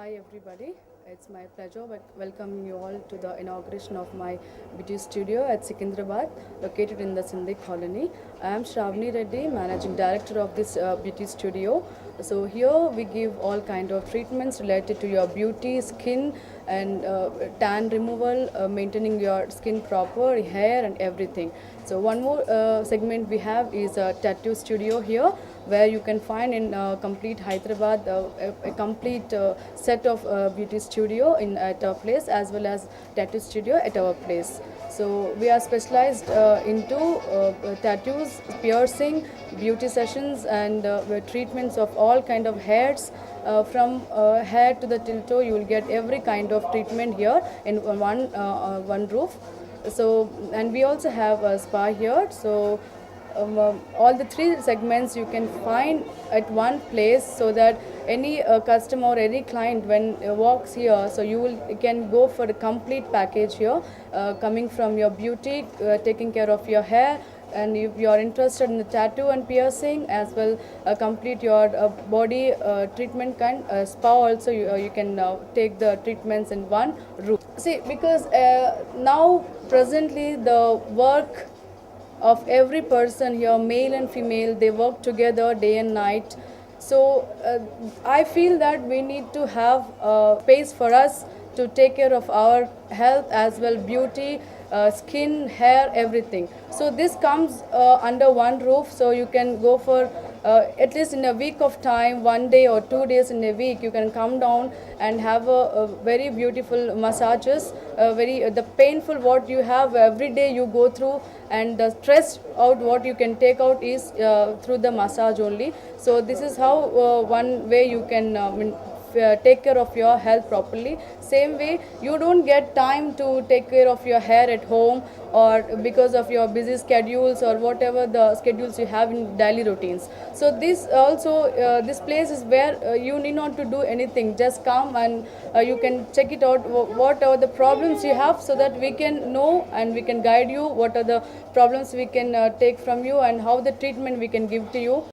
Hi everybody, it's my pleasure welcoming you all to the inauguration of my beauty studio at Secunderabad, located in the Sindhi colony. I am Shravani Reddy, managing director of this beauty studio. So here we give all kind of treatments related to your beauty, skin and tan removal, maintaining your skin proper, hair and everything. So one more segment we have is a tattoo studio here, where you can find in complete Hyderabad a complete set of beauty studio at our place, as well as tattoo studio at our place. So we are specialized into tattoos, piercing, beauty sessions and treatments of all kind of hairs. From hair to the till toe, you will get every kind of treatment here in one roof. So, and we also have a spa here. So all the three segments you can find at one place, so that any customer or any client when walks here, so you can go for a complete package here, coming from your beauty, taking care of your hair, and if you are interested in the tattoo and piercing as well, complete your body treatment kind, spa also, you can take the treatments in one room. See, because now presently the work of every person here, male and female, they work together day and night. So I feel that we need to have space for us to take care of our health as well, beauty, skin, hair, everything. So this comes under one roof, so you can go for at least in a week of time, 1 day or 2 days in a week, you can come down and have a very beautiful massages, very the painful what you have every day you go through, and the stress out what you can take out is through the massage only. So this is how one way you can take care of your health properly. Same way, you don't get time to take care of your hair at home, or because of your busy schedules or whatever the schedules you have in daily routines. So this also, this place is where you need not to do anything, just come and you can check it out, what are the problems you have, so that we can know and we can guide you what are the problems we can take from you, and how the treatment we can give to you.